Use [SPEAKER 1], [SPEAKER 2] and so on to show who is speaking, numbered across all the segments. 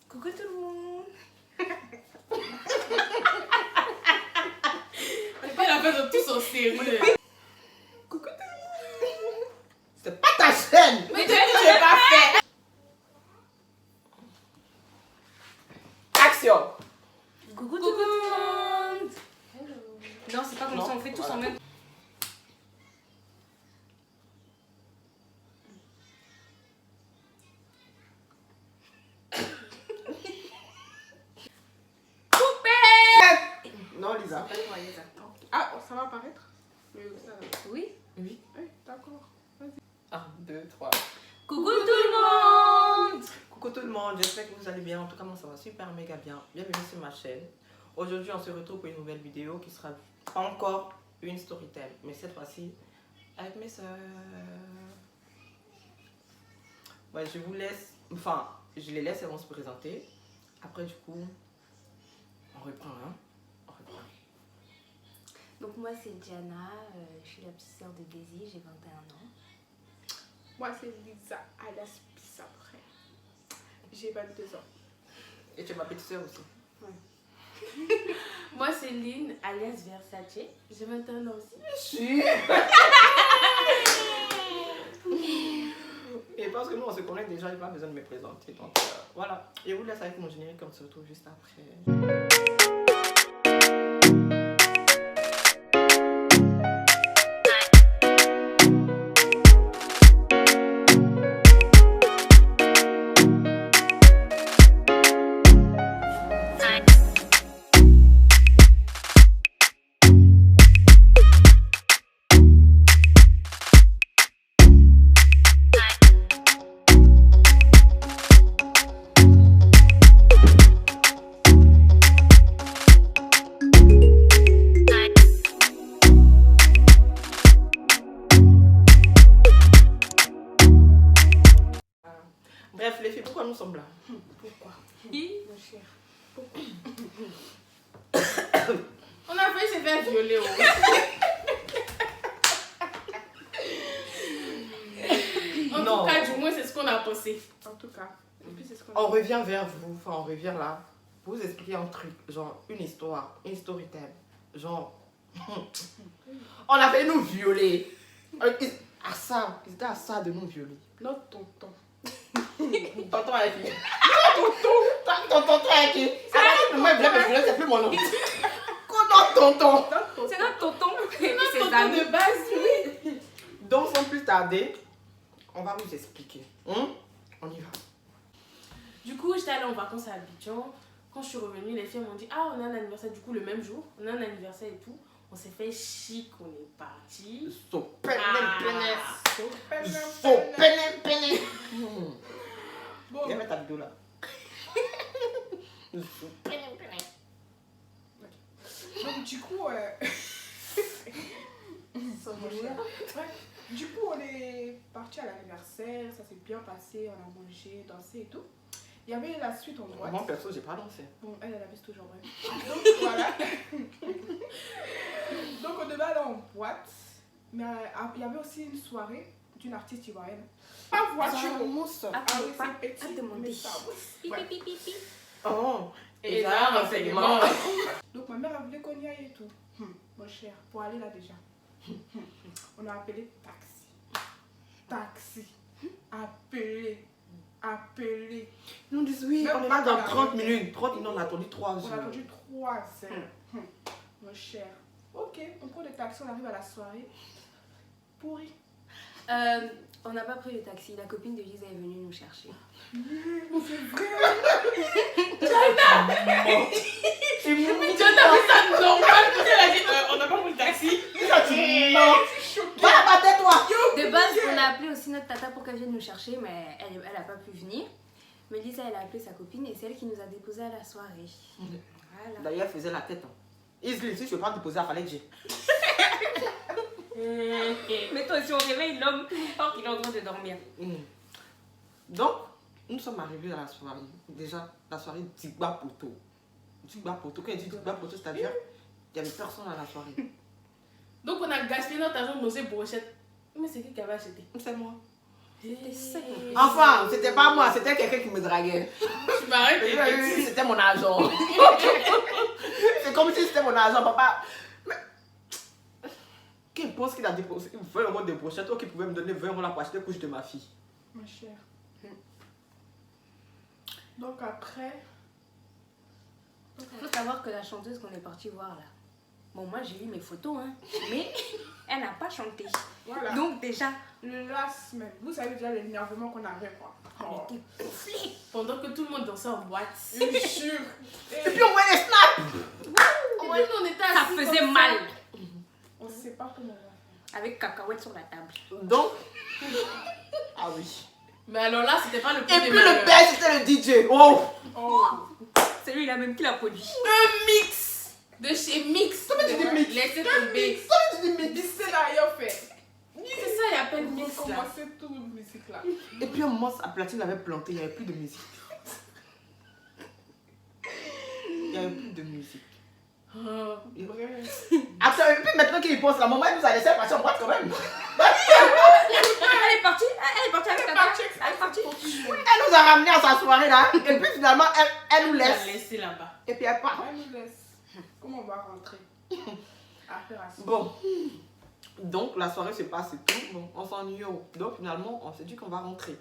[SPEAKER 1] Coucou tout le monde.
[SPEAKER 2] Elle a fait de tout son sérieux.
[SPEAKER 1] Coucou tout le monde. C'est pas ta chaîne.
[SPEAKER 2] Mais tu l'as pas fait.
[SPEAKER 1] Action.
[SPEAKER 2] Coucou tout le monde. Hello. Non, c'est pas comme ça, on fait tous en même.
[SPEAKER 1] Non, Lisa.
[SPEAKER 3] Ah, ça va apparaître?
[SPEAKER 2] Oui.
[SPEAKER 1] Oui.
[SPEAKER 3] Oui, d'accord.
[SPEAKER 1] 1, 2, 3.
[SPEAKER 2] Coucou tout le monde.
[SPEAKER 1] Coucou tout le monde, j'espère que vous allez bien. En tout cas, moi ça va super méga bien. Bienvenue sur ma chaîne. Aujourd'hui, on se retrouve pour une nouvelle vidéo qui sera encore une story time, mais cette fois-ci avec mes soeurs. Ouais, je vous laisse, enfin, je les laisse, elles vont se présenter. Après, du coup, on reprend, hein. On reprend.
[SPEAKER 2] Donc moi c'est Diana, je suis la petite sœur de Daisy, j'ai 21 ans.
[SPEAKER 3] Moi, c'est Lisa, alias Pissa Frère. J'ai 22 ans.
[SPEAKER 1] Et tu es ma petite soeur aussi.
[SPEAKER 2] Moi c'est Lynn, alias Versace, j'ai 21 ans aussi.
[SPEAKER 1] Et parce que nous on se connaît déjà, il n'y a pas besoin de me présenter. Donc voilà. Et je vous laisse avec mon générique, on se retrouve juste après. Bref, les filles, pourquoi nous sommes là?
[SPEAKER 3] Pourquoi?
[SPEAKER 2] Qui?
[SPEAKER 3] Mon cher. Pourquoi?
[SPEAKER 2] On a failli se faire violer. En
[SPEAKER 1] Non.
[SPEAKER 2] tout cas, du moins, c'est ce qu'on a pensé.
[SPEAKER 3] En tout cas, et puis c'est ce qu'on
[SPEAKER 1] On revient vers vous, enfin on revient là, pour vous expliquer un truc, genre une histoire, une story time, genre, on a fait nous violer. À ça, ils étaient à ça de nous violer.
[SPEAKER 3] Notre tonton.
[SPEAKER 1] Tonton avec qui? Tonton avec qui? Moi je voulais me violer, c'est plus mon nom. Notre tonton.
[SPEAKER 2] C'est notre tonton. C'est
[SPEAKER 3] Notre
[SPEAKER 2] ses
[SPEAKER 3] tonton
[SPEAKER 2] amis.
[SPEAKER 3] de base, oui.
[SPEAKER 1] Donc sans plus tarder, on va vous expliquer. On y va.
[SPEAKER 2] Du coup, j'étais allée en vacances à Abidjan. Quand je suis revenue, les filles m'ont dit: ah, on a un anniversaire. Du coup, le même jour, on a un anniversaire et tout. On s'est fait chic, on est parti.
[SPEAKER 1] So
[SPEAKER 2] Ah.
[SPEAKER 1] peine.
[SPEAKER 3] Bon,
[SPEAKER 1] Viens mettre ta vidéo là.
[SPEAKER 3] donc du coup, mon cher. Ouais. Du coup, on est parti à l'anniversaire, ça s'est bien passé, on a mangé, dansé et tout. Il y avait la suite en droite.
[SPEAKER 1] Moi perso, j'ai pas dansé.
[SPEAKER 3] Bon, elle a vu toujours bref. Donc voilà. Donc on devait aller en boîte. Mais il y avait aussi une soirée d'une artiste ivoirienne. Pas voiture.
[SPEAKER 1] mousse.
[SPEAKER 2] Ah,
[SPEAKER 3] Ah oui,
[SPEAKER 2] pas
[SPEAKER 3] c'est petit.
[SPEAKER 2] à demander.
[SPEAKER 3] Mais ça, oui.
[SPEAKER 2] Pipi,
[SPEAKER 3] Ouais.
[SPEAKER 2] pipi, pipi.
[SPEAKER 1] Oh.
[SPEAKER 2] Et
[SPEAKER 1] ça,
[SPEAKER 2] là,
[SPEAKER 1] renseignement.
[SPEAKER 3] Donc ma mère a voulu qu'on y aille et tout. Mon cher, pour aller là déjà. On a appelé taxi. Taxi. Appelé.
[SPEAKER 1] Ils nous disent oui,
[SPEAKER 3] Même
[SPEAKER 1] on est
[SPEAKER 3] pas
[SPEAKER 1] là dans
[SPEAKER 3] dans la
[SPEAKER 1] 30
[SPEAKER 3] rue.
[SPEAKER 1] minutes. 30 minutes, on a attendu 3
[SPEAKER 3] On a
[SPEAKER 1] heures.
[SPEAKER 3] attendu 3 heures. Mon cher. Ok, on prend le taxi, on arrive à la soirée. Pourri.
[SPEAKER 2] On n'a pas pris le taxi. La copine de Lisa est venue nous chercher.
[SPEAKER 3] C'est vrai.
[SPEAKER 2] Tu as vu ça normal quand elle a dit on n'a pas pris le taxi.
[SPEAKER 1] Non. Va là-bas, tais-toi.
[SPEAKER 2] De base, on a appelé aussi notre tata pour qu'elle vienne nous chercher, mais elle n'a pas pu venir. Mais Lisa, elle a appelé sa copine et c'est elle qui nous a déposé à la soirée. Voilà.
[SPEAKER 1] D'ailleurs, elle faisait la tête. Isli, si je ne peux pas te poser, il fallait que j'ai.
[SPEAKER 2] Mais toi, si on réveille l'homme, alors qu'il est en train de dormir.
[SPEAKER 1] Donc, nous sommes arrivés à la soirée. Déjà, la soirée Digba Poto. Digba Poto, quand il dit Digba Poto, c'est-à-dire il n'y avait personne à la soirée.
[SPEAKER 2] Donc, on a gaspillé notre argent dans ces brochettes. Mais c'est qui avait acheté?
[SPEAKER 1] C'est moi. Enfin, c'était pas moi, c'était quelqu'un qui me draguait.
[SPEAKER 2] Tu m'arrêtes.
[SPEAKER 1] C'était mon agent. C'est comme si c'était mon agent, papa. Mais qui pense qu'il a déposé 20 € de pochette ou qu'il pouvait me donner 20 € pour acheter la couche de ma fille?
[SPEAKER 3] Ma chère. Donc après...
[SPEAKER 4] Il faut savoir que la chanteuse qu'on est parti voir là, bon moi j'ai eu mes photos hein, mais elle n'a pas chanté.
[SPEAKER 3] Voilà.
[SPEAKER 4] Donc déjà,
[SPEAKER 3] Le last même. Vous savez déjà l'énervement qu'on avait quoi. Oh.
[SPEAKER 4] elle était gonflée.
[SPEAKER 2] Pendant que tout le monde dansait en boîte.
[SPEAKER 3] Je jure.
[SPEAKER 1] Et puis on voit les snaps.
[SPEAKER 2] Ouais, nous, on était
[SPEAKER 4] Ça
[SPEAKER 2] assis
[SPEAKER 4] faisait
[SPEAKER 2] comme
[SPEAKER 4] mal.
[SPEAKER 3] On sait pas comment on va faire.
[SPEAKER 4] Avec cacahuètes sur la table.
[SPEAKER 1] Donc, ah oui.
[SPEAKER 2] Mais alors là, c'était pas le
[SPEAKER 1] Et
[SPEAKER 2] plus
[SPEAKER 1] puis
[SPEAKER 2] des
[SPEAKER 1] le
[SPEAKER 2] malheurs.
[SPEAKER 1] père, c'était le DJ. Oh.
[SPEAKER 3] Oh.
[SPEAKER 4] C'est lui là même qui l'a produit.
[SPEAKER 2] Un mix de chez Mix.
[SPEAKER 1] Comment tu dis mix?
[SPEAKER 2] Laissez tomber.
[SPEAKER 1] Toi, tu dis mais
[SPEAKER 3] Bissé n'a rien fait.
[SPEAKER 2] C'est ça, il appelle
[SPEAKER 3] On
[SPEAKER 2] Mix là.
[SPEAKER 3] commençait tout le musique là.
[SPEAKER 1] Et puis un monstre à platine avait planté, il n'y avait plus de musique. Il n'y avait plus de musique.
[SPEAKER 2] Oh.
[SPEAKER 3] Bref.
[SPEAKER 1] Attends, et puis maintenant qu'il y pense, la maman elle nous a laissé partir en boîte quand même.
[SPEAKER 4] Elle est partie avec la
[SPEAKER 3] partie,
[SPEAKER 4] Elle est partie.
[SPEAKER 1] Elle nous a ramenés à sa soirée là. Et puis finalement, elle nous
[SPEAKER 2] On l'a
[SPEAKER 1] laisse.
[SPEAKER 2] laissé là-bas.
[SPEAKER 1] Et puis elle part.
[SPEAKER 3] Elle nous laisse. Comment on va rentrer? Affaire à ça.
[SPEAKER 1] Bon. Donc la soirée se passe et tout. Bon, on s'ennuie. Donc finalement, on s'est dit qu'on va rentrer.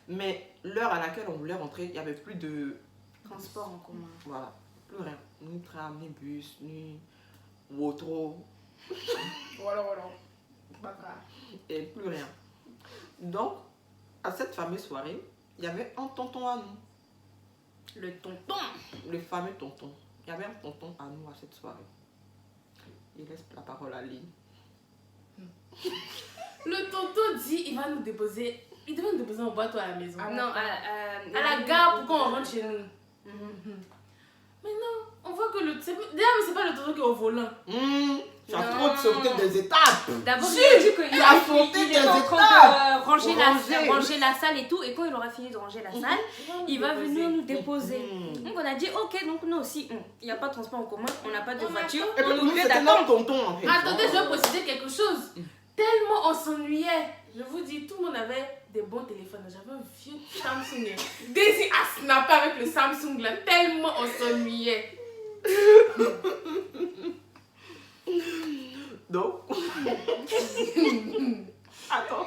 [SPEAKER 1] Mais l'heure à laquelle on voulait rentrer, il n'y avait plus de...
[SPEAKER 4] Transport en commun.
[SPEAKER 1] Voilà, plus rien. Ni tram, ni bus, ni wotro.
[SPEAKER 3] Voilà. Pas grave.
[SPEAKER 1] Et plus rien. Donc, à cette fameuse soirée, il y avait un tonton à nous.
[SPEAKER 4] Le tonton.
[SPEAKER 1] Le fameux tonton. Il y avait un tonton à nous à cette soirée. Il laisse la parole à Lynn.
[SPEAKER 2] Le tonton dit il va nous déposer. Il devait nous déposer en boîte ou à la maison.
[SPEAKER 3] Ah,
[SPEAKER 4] Non,
[SPEAKER 2] À la gare pour qu'on rentre chez nous. Mais non, on voit que le. Déjà, c'est pas le tonton qui est au volant.
[SPEAKER 1] Tu as
[SPEAKER 4] Non.
[SPEAKER 1] trop sauté des étapes.
[SPEAKER 4] D'abord,
[SPEAKER 1] Si,
[SPEAKER 4] il a dit qu'il
[SPEAKER 1] il a sauté
[SPEAKER 4] était
[SPEAKER 1] des
[SPEAKER 4] en train
[SPEAKER 1] étapes.
[SPEAKER 4] de ranger
[SPEAKER 1] Pour
[SPEAKER 4] ranger la salle et tout. Et quand il aura fini de ranger la salle, il va venir nous déposer. Donc on a dit ok, donc nous aussi, il n'y a pas de transport en commun, on n'a pas de
[SPEAKER 2] On
[SPEAKER 4] voiture.
[SPEAKER 1] Et puis
[SPEAKER 4] On est
[SPEAKER 1] nous,
[SPEAKER 4] obligé
[SPEAKER 1] c'était
[SPEAKER 4] d'attendre.
[SPEAKER 1] notre tonton en fait.
[SPEAKER 2] Attendez, je vais préciser quelque chose. Tellement on s'ennuyait. Je vous dis, tout le monde avait des bons téléphones. J'avais un vieux Samsung. Daisy a snappé avec le Samsung là. Tellement on s'ennuyait.
[SPEAKER 1] Donc, attends.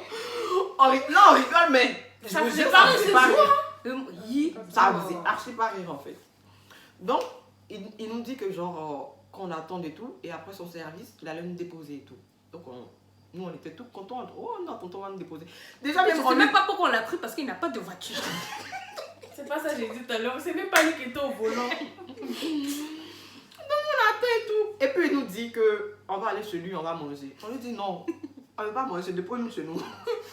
[SPEAKER 1] On rigole, mais
[SPEAKER 2] Ça
[SPEAKER 1] je vous
[SPEAKER 2] faisait
[SPEAKER 1] jure,
[SPEAKER 2] pas
[SPEAKER 1] ça
[SPEAKER 2] rire,
[SPEAKER 1] faisait
[SPEAKER 2] c'est
[SPEAKER 1] pas
[SPEAKER 2] sûr,
[SPEAKER 1] rire. Ça
[SPEAKER 4] Oh.
[SPEAKER 1] faisait archi pas rire en fait. Donc, il nous dit que genre, qu'on attende et tout, et après son service, il allait nous déposer et tout. Donc, nous, on était tous contents. Oh non, tonton va nous déposer. Déjà,
[SPEAKER 4] Je
[SPEAKER 1] même
[SPEAKER 4] ne
[SPEAKER 1] on
[SPEAKER 4] sais
[SPEAKER 1] lui...
[SPEAKER 4] même pas pourquoi on l'a pris parce qu'il n'a pas de voiture.
[SPEAKER 2] C'est pas ça que j'ai dit tout à l'heure. C'est même pas lui qui était au volant.
[SPEAKER 1] et tout. Et puis il nous dit que on va aller chez lui, on va manger. On lui dit non, on ne veut pas manger, dépose-nous chez nous.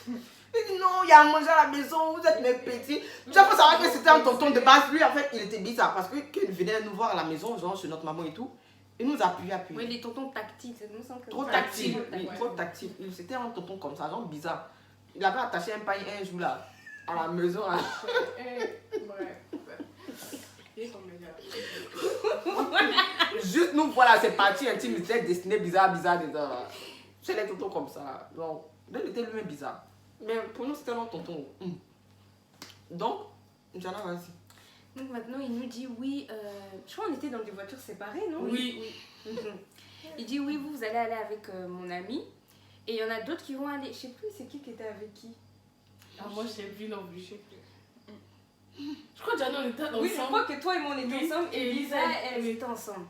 [SPEAKER 1] Il dit non, il y a à manger à la maison, vous êtes mes petits. Tu faut savoir que c'était un tonton de base. Lui en fait, il était bizarre parce que quand il venait nous voir à la maison, genre chez notre maman et tout, il nous appuyait.
[SPEAKER 4] Oui, les tontons tactiles, c'est nous sommes
[SPEAKER 1] Trop
[SPEAKER 4] tactiles.
[SPEAKER 1] tactile, oui, trop tactile. C'était un tonton comme ça, genre bizarre. Il avait attaché un paille un jour là, à la maison. Hein.
[SPEAKER 3] Bref. Il est tombé là.
[SPEAKER 1] Juste nous, voilà, c'est parti intime, c'était destiné bizarre. C'est les tontons comme ça. Donc, il était lui-même bizarre. Mais pour nous, c'était notre tonton. Donc, Jana, vas-y.
[SPEAKER 4] Donc maintenant, il nous dit oui. Je crois qu'on était dans des voitures séparées, non?
[SPEAKER 2] Oui.
[SPEAKER 4] Mhm. Il dit oui, vous allez aller avec mon ami. Et il y en a d'autres qui vont aller. Je sais plus, c'est qui était avec qui?
[SPEAKER 2] Ah, moi, je sais plus non plus. Je sais plus. Je crois que Jana, on était ensemble.
[SPEAKER 4] Oui, je crois que toi et moi on était
[SPEAKER 2] Oui,
[SPEAKER 4] ensemble et
[SPEAKER 2] et
[SPEAKER 4] Lisa,
[SPEAKER 2] Lisa,
[SPEAKER 4] elles
[SPEAKER 2] oui.
[SPEAKER 4] étaient ensemble.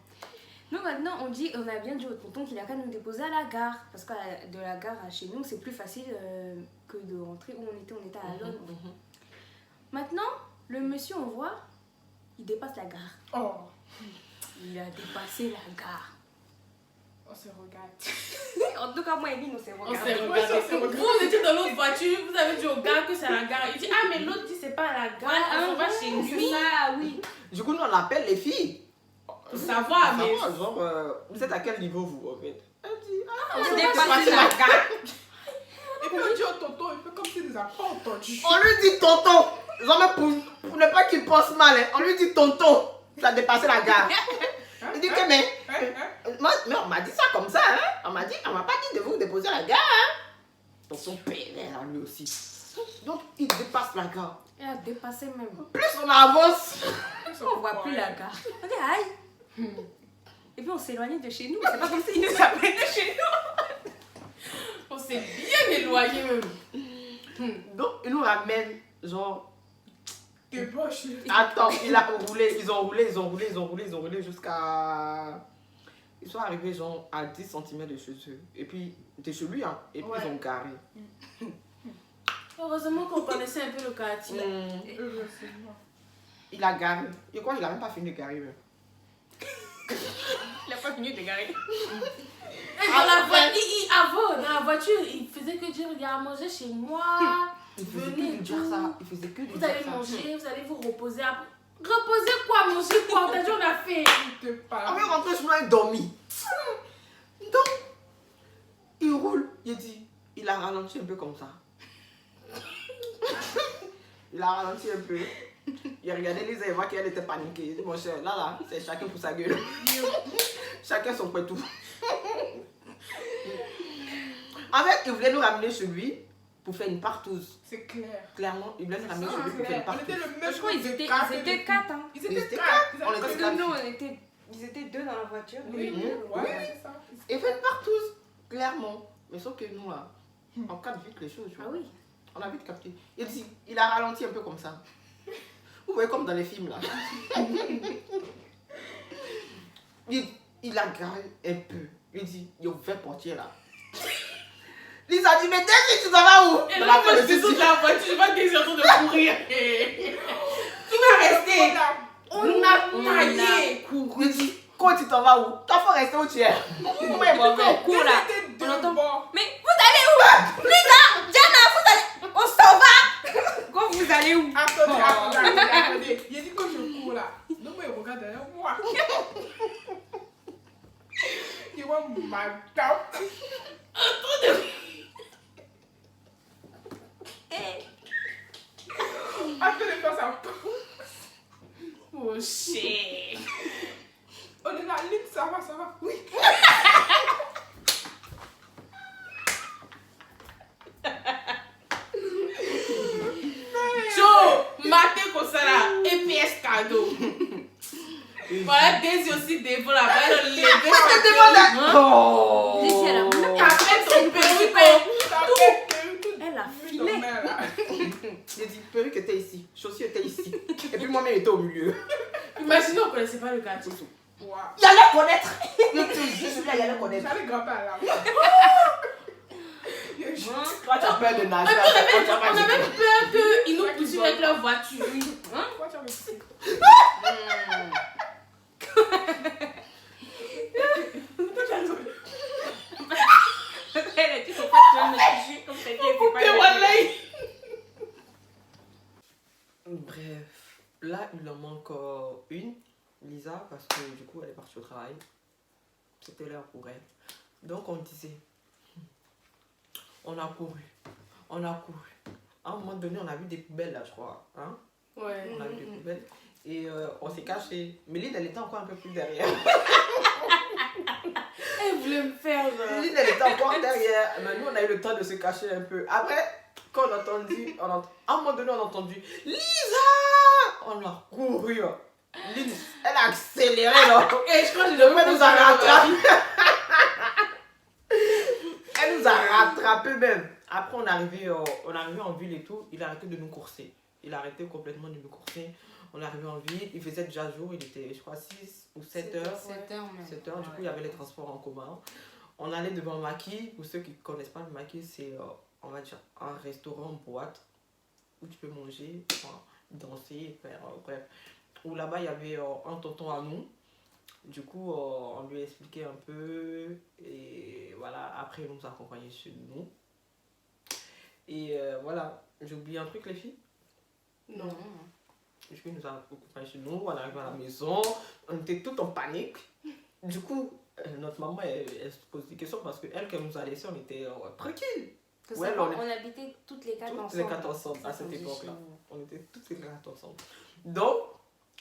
[SPEAKER 4] Nous maintenant on a bien dit au tonton qu'il a qu'à nous déposer à la gare parce que de la gare à chez nous c'est plus facile que de rentrer où on était à Londres. Maintenant le monsieur on voit, il dépasse la gare.
[SPEAKER 3] Oh,
[SPEAKER 4] Il a dépassé la gare.
[SPEAKER 3] on se regarde.
[SPEAKER 4] En tout cas moi et lui on s'est
[SPEAKER 2] On s'est
[SPEAKER 4] regardé.
[SPEAKER 2] regardé. Vous étiez dans l'autre voiture, vous avez dit au gars que c'est à la gare. Il dit ah mais l'autre dit c'est pas à la gare, on va chez
[SPEAKER 4] C'est
[SPEAKER 2] lui.
[SPEAKER 4] ça, oui.
[SPEAKER 1] Du coup, nous, on appelle les filles.
[SPEAKER 2] Pour savoir, mais.
[SPEAKER 1] Savoir, genre, vous êtes à quel niveau, vous, en fait? Elle dit,
[SPEAKER 4] On
[SPEAKER 1] on
[SPEAKER 4] a
[SPEAKER 1] va
[SPEAKER 4] dépassé
[SPEAKER 1] se
[SPEAKER 4] la
[SPEAKER 1] passer
[SPEAKER 4] gare.
[SPEAKER 3] Et puis on dit au tonton, il fait comme s'il nous a pas entendu.
[SPEAKER 1] On lui dit tonton. Jamais pour ne pas qu'il pense mal, hein. On lui dit tonton. Tu as dépassé la gare. Il dit que, mais on m'a dit ça comme ça, hein. On m'a pas dit de vous déposer à la gare, hein. Tonton pénère, lui aussi. Donc, il dépasse la gare.
[SPEAKER 4] Elle a dépassé même.
[SPEAKER 1] Plus on avance,
[SPEAKER 4] On voit plus la gare. On dit aïe. Et puis on s'éloignait de chez nous. C'est pas comme s'ils nous appelaient de chez nous.
[SPEAKER 2] On s'est bien éloigné même.
[SPEAKER 1] donc il nous ramène, genre,
[SPEAKER 3] T'es poche.
[SPEAKER 1] attends, ils ont roulé jusqu'à... Ils sont arrivés genre à 10 cm de chez eux. Et puis, de chez lui, hein. Et puis
[SPEAKER 3] Ouais.
[SPEAKER 1] ils ont garé.
[SPEAKER 2] Heureusement qu'on connaissait un peu le quartier.
[SPEAKER 3] Heureusement.
[SPEAKER 1] Il a garé. Et quoi, il a même pas fini de garer. Même.
[SPEAKER 4] Il a pas fini de garer.
[SPEAKER 2] Dans la voiture, il faisait que dire, il y a à manger chez moi.
[SPEAKER 1] Il faisait que
[SPEAKER 2] Venez
[SPEAKER 1] lui dire
[SPEAKER 2] tout.
[SPEAKER 1] ça. Il faisait que lui
[SPEAKER 2] Vous
[SPEAKER 1] dire
[SPEAKER 2] allez
[SPEAKER 1] ça.
[SPEAKER 2] manger, vous allez vous reposer. Reposer quoi, manger quoi? On t'a dit on a fait.
[SPEAKER 3] Il te
[SPEAKER 1] On
[SPEAKER 3] parle.
[SPEAKER 1] est rentré chez moi et dormi. Donc, il roule. Il dit, il a ralenti un peu comme ça. Il a ralenti un peu. Il a regardé Lisa et voit qu'elle était paniquée. Il dit, mon cher, là, c'est chacun pour sa gueule. Chacun son pétou. En fait, il voulait nous ramener chez lui pour faire une partouze.
[SPEAKER 3] C'est clair.
[SPEAKER 1] Clairement, il voulait nous ramener
[SPEAKER 3] Ça,
[SPEAKER 1] chez lui pour faire une
[SPEAKER 3] on était
[SPEAKER 1] partouze.
[SPEAKER 3] le même
[SPEAKER 4] Je crois qu'ils
[SPEAKER 3] groupe de
[SPEAKER 4] étaient,
[SPEAKER 3] quatre
[SPEAKER 4] ils
[SPEAKER 3] et
[SPEAKER 4] étaient
[SPEAKER 3] de-
[SPEAKER 4] 4. Hein.
[SPEAKER 3] Ils
[SPEAKER 1] Ils
[SPEAKER 3] étaient
[SPEAKER 1] étaient
[SPEAKER 3] 4.
[SPEAKER 1] On était
[SPEAKER 4] Parce que
[SPEAKER 1] quatre.
[SPEAKER 4] nous, ils étaient 2 dans la voiture.
[SPEAKER 3] Oui,
[SPEAKER 1] Mhm.
[SPEAKER 3] ouais, c'est ça.
[SPEAKER 1] Et fait une partouze, clairement. Mais sauf que nous, là, on capte vite les choses. Tu
[SPEAKER 4] Ah
[SPEAKER 1] vois.
[SPEAKER 4] oui.
[SPEAKER 1] On a vite capté. Il dit, il a ralenti un peu comme ça. Vous voyez comme dans les films là. il a garé un peu. Il dit, il a ouvert le portier là. Lisa dit, mais David, tu t'en vas où?
[SPEAKER 2] Et
[SPEAKER 1] Dans
[SPEAKER 2] là,
[SPEAKER 1] la
[SPEAKER 2] moi,
[SPEAKER 1] tête
[SPEAKER 2] je
[SPEAKER 1] de
[SPEAKER 2] suis
[SPEAKER 1] Suzy.
[SPEAKER 2] sur la voiture, je vois que t'es en train de courir.
[SPEAKER 1] Tu vas rester.
[SPEAKER 2] On a taillé.
[SPEAKER 1] Il dit, quand tu t'en vas où? Toi, faut rester où tu es. Comment il va faire?
[SPEAKER 4] Cours là.
[SPEAKER 3] Ils étaient deux
[SPEAKER 4] On entend.
[SPEAKER 3] bords.
[SPEAKER 4] Mais vous allez où? Lisa, Diana, vous allez. On s'en va. Quand vous allez où?
[SPEAKER 3] Attendez. Il a dit quand je cours là. Non, mais il regarde derrière moi. Il voit ma tape. Attends de faire ça.
[SPEAKER 2] Oh shit.
[SPEAKER 3] On est là, Lynn, ça va, ça va. Oui.
[SPEAKER 2] Joe, maté comme ça là. EPS cadeau. Voilà, Daisy aussi devant là-bas. Elle a levé sa perruque.
[SPEAKER 1] Oh.
[SPEAKER 4] Daisy, elle a monté.
[SPEAKER 2] Après son perruque.
[SPEAKER 3] Ça fait que tout.
[SPEAKER 4] Elle a
[SPEAKER 3] Oui,
[SPEAKER 4] filé.
[SPEAKER 3] non, mais là.
[SPEAKER 1] J'ai dit, perruque était ici, chaussures étaient ici. Et puis moi-même j'étais au milieu.
[SPEAKER 2] Imaginez, on connaissait pas le quartier.
[SPEAKER 3] Wow.
[SPEAKER 1] Il allait connaître. Je te jure, celui-là, il allait connaître.
[SPEAKER 3] J'allais grimper à la
[SPEAKER 1] Toi, tu as peur de nager.
[SPEAKER 2] On avait peur qu'ils nous poursuivent avec leur voiture. Hein?
[SPEAKER 3] Pourquoi tu as réussi?
[SPEAKER 4] Elle a dit faut pas que je me touche comme ça. C'est pas
[SPEAKER 2] Et
[SPEAKER 4] la-
[SPEAKER 2] Wallahi.
[SPEAKER 1] Bref, là, il en manque une, Lisa, parce que du coup, elle est partie au travail. C'était l'heure pour elle. Donc, on disait, on a couru. À un moment donné, on a vu des poubelles là, je crois. Hein?
[SPEAKER 2] Ouais.
[SPEAKER 1] On a vu des poubelles. Et on s'est caché. Méline, elle était encore un peu plus derrière.
[SPEAKER 2] Elle voulait me faire.
[SPEAKER 1] Méline, elle était encore derrière. Mais nous, on a eu le temps de se cacher un peu. Après, quand on a entendu, à un moment donné, on a entendu Lisa! On a couru. Lynn, elle a accéléré. Là.
[SPEAKER 2] Et je crois que je
[SPEAKER 1] Elle
[SPEAKER 2] devais
[SPEAKER 1] nous a rattrapé. Elle nous a rattrapé même. Après, on est arrivé en ville et tout. Il a arrêté de nous courser. Il a arrêté complètement de nous courser. On est arrivé en ville. Il faisait déjà jour. Il était, je crois, 6 ou 7 heures.
[SPEAKER 4] 7 heures même.
[SPEAKER 1] 7 heures. Du coup, il y avait les transports en commun. On allait devant le Maquis. Pour ceux qui ne connaissent pas le Maquis, c'est, on va dire, un restaurant boîte où tu peux manger, enfin, danser, faire, bref. Où là-bas, il y avait un tonton à nous. Du coup, on lui a expliqué un peu. Et voilà, après, il nous a accompagnés chez nous. Et voilà, j'ai oublié un truc, les filles.
[SPEAKER 2] Non.
[SPEAKER 1] Du coup, il nous a accompagnés chez nous. On est arrivé à la maison. On était tout en panique. Du coup, notre maman, elle se pose des questions parce qu'elle, quand elle nous a laissés, on était tranquille.
[SPEAKER 4] Parce
[SPEAKER 1] Ouais,
[SPEAKER 4] qu'on-
[SPEAKER 1] on
[SPEAKER 4] on habitait toutes les 4
[SPEAKER 1] Toutes
[SPEAKER 4] ensemble.
[SPEAKER 1] les 4 ensemble à
[SPEAKER 4] C'est
[SPEAKER 1] cette
[SPEAKER 4] qu'on dit
[SPEAKER 1] époque-là.
[SPEAKER 4] chez nous.
[SPEAKER 1] On était toutes les 4 ensemble. Donc,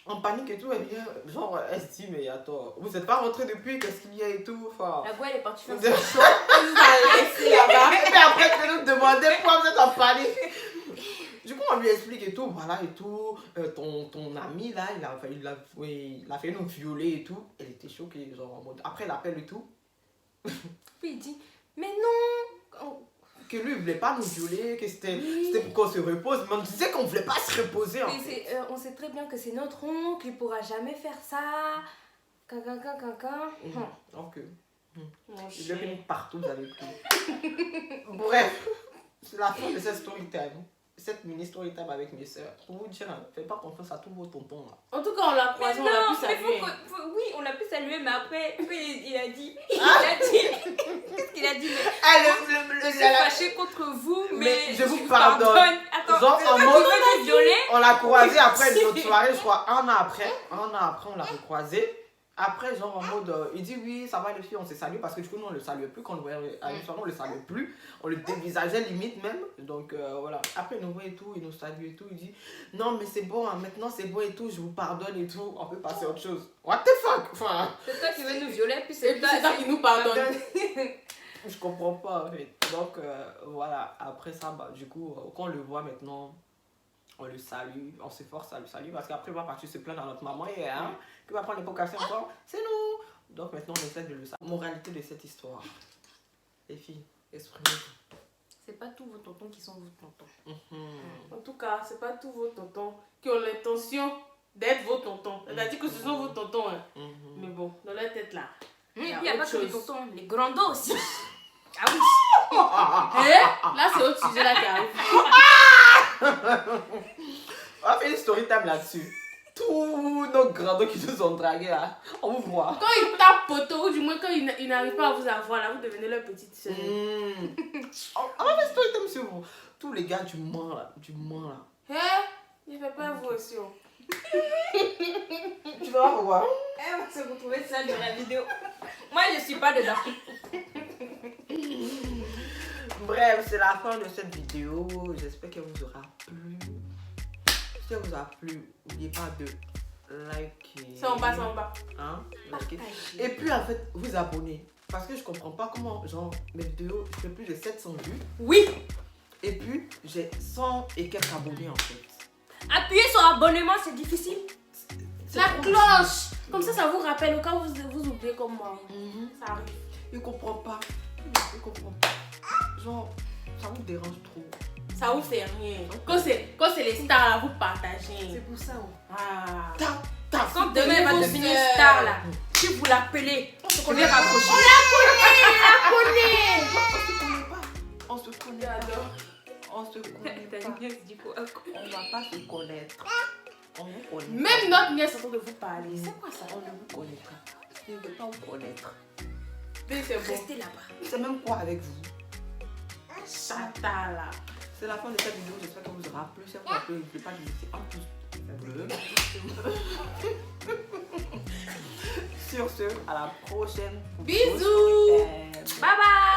[SPEAKER 1] en panique et tout, elle vient, genre, elle se dit, mais attends, vous n'êtes pas rentrés depuis, qu'est-ce qu'il y a et tout, enfin.
[SPEAKER 4] La voix elle est partie
[SPEAKER 1] Vous
[SPEAKER 4] faire
[SPEAKER 1] êtes
[SPEAKER 4] son
[SPEAKER 1] chaud, elle nous a laissé là-bas. Et puis après, elle nous demandait pourquoi vous êtes en panique. on lui explique et tout, voilà et tout, ton ami là, il a fait nous violer et tout. Elle était choquée, genre en mode. Après, elle appelle et tout.
[SPEAKER 4] Puis il dit, mais non.
[SPEAKER 1] Que lui, il voulait pas nous violer, que c'était pour qu'on se repose. Mais on disait qu'on voulait pas se reposer en
[SPEAKER 4] Mais
[SPEAKER 1] fait.
[SPEAKER 4] on sait très bien que c'est notre oncle, il pourra jamais faire ça. Caca.
[SPEAKER 1] Donc,
[SPEAKER 2] Mon
[SPEAKER 1] il
[SPEAKER 2] cher.
[SPEAKER 1] est venu partout avec lui. Bref, c'est la fin de cette story time. Cette mini story time avec mes soeurs. Pour vous dire, hein, faites pas confiance à tous vos tontons là.
[SPEAKER 2] En tout cas, on l'a croisé, on l'a pu saluer.
[SPEAKER 4] Oui, on l'a pu saluer, mais après, il a dit. Qu'est-ce qu'il a dit? Je suis fâché contre vous, mais
[SPEAKER 1] je vous pardonne.
[SPEAKER 4] Attends,
[SPEAKER 1] Genre, en
[SPEAKER 4] tu
[SPEAKER 1] mode,
[SPEAKER 4] veux nous violer?
[SPEAKER 1] on l'a croisé après une autre soirée, je crois, un an après, on l'a recroisé. Après, genre en mode, il dit oui, ça va les filles, on s'est salué parce que du coup, nous, on le saluait plus. Quand on le voyait à une soirée, on le saluait plus. On le dévisageait limite même. Donc voilà. Après, il nous voit et tout, il nous salue et tout. Il dit non, mais c'est bon, hein, maintenant c'est bon et tout, je vous pardonne et tout. On peut passer à autre chose. What the fuck? Enfin,
[SPEAKER 4] C'est toi qui veux nous violer, puis
[SPEAKER 2] Et
[SPEAKER 4] c'est
[SPEAKER 2] puis c'est toi qui nous pardonne.
[SPEAKER 1] je comprends pas en fait. Donc voilà. Après ça, bah, du coup, quand on le voit maintenant, on le salue, on s'efforce à le saluer parce qu'après, il va partir se plaindre à notre maman et hein, qui va prendre les pots encore, c'est nous. Donc maintenant, on essaie de le saluer. Moralité de cette histoire. Les filles, exprimez-vous.
[SPEAKER 4] C'est pas tous vos tontons qui sont vos tontons.
[SPEAKER 2] En tout cas, c'est pas tous vos tontons qui ont l'intention d'être vos tontons. C'est-à-dire que ce sont vos tontons. Hein. Mais bon, dans leur tête là.
[SPEAKER 4] Et puis
[SPEAKER 2] y a
[SPEAKER 4] il n'y a pas
[SPEAKER 2] autre
[SPEAKER 4] que les
[SPEAKER 2] chose.
[SPEAKER 4] tontons, les grandos aussi. Ah oui.
[SPEAKER 2] Là, c'est autre sujet là qui arrive.
[SPEAKER 1] On va faire une story time là-dessus. Tous nos grands qui nous ont dragués là, on vous voit.
[SPEAKER 2] Quand ils tapent poteau, ou du moins quand ils n'arrivent pas à vous avoir, là, vous devenez leur petite soeur.
[SPEAKER 1] On va faire une story time sur vous. Tous les gars du Mans là,
[SPEAKER 2] Il fait pas vous aussi. Oh.
[SPEAKER 1] Tu vas voir.
[SPEAKER 4] On va se retrouver ça dans la vidéo. Moi, je suis pas dedans.
[SPEAKER 1] Bref, c'est la fin de cette vidéo. J'espère qu'elle vous aura plu. Si elle vous a plu, n'oubliez pas de liker.
[SPEAKER 2] C'est en bas, c'est en bas.
[SPEAKER 1] Hein? Liker. Et puis en fait, vous abonner. Parce que je comprends pas comment, genre, mes vidéos, je fais plus de 700 vues.
[SPEAKER 4] Oui.
[SPEAKER 1] Et puis, j'ai 100 et quelques abonnés en fait.
[SPEAKER 4] Appuyer sur abonnement, c'est difficile.
[SPEAKER 2] La cloche. Comme ça vous rappelle au cas où vous oubliez comme moi. Ça arrive.
[SPEAKER 1] Il comprend pas. Il comprend pas. Genre, ça vous dérange trop.
[SPEAKER 2] Ça vous fait rien. Quand c'est les stars là, vous partagez.
[SPEAKER 4] C'est pour ça.
[SPEAKER 2] Ah.
[SPEAKER 4] Quand demain elle va devenir star là, si vous l'appelez, on est raccroché.
[SPEAKER 1] On se connaît pas. On se connaît pas. On va pas se connaître. On vous connaît.
[SPEAKER 2] Même notre nièce est en train de vous parler.
[SPEAKER 1] C'est quoi ça? On ne vous connaîtra pas. Je ne veux pas vous connaître.
[SPEAKER 2] Mais c'est bon.
[SPEAKER 4] Restez là-bas.
[SPEAKER 1] C'est même quoi avec vous?
[SPEAKER 2] Chata là.
[SPEAKER 1] C'est la fin de cette vidéo. J'espère que vous aura plu. Si vous a plu, n'oubliez pas de laisser un pouce bleu. Sur ce, à la prochaine.
[SPEAKER 2] Bisous.
[SPEAKER 4] Bye bye.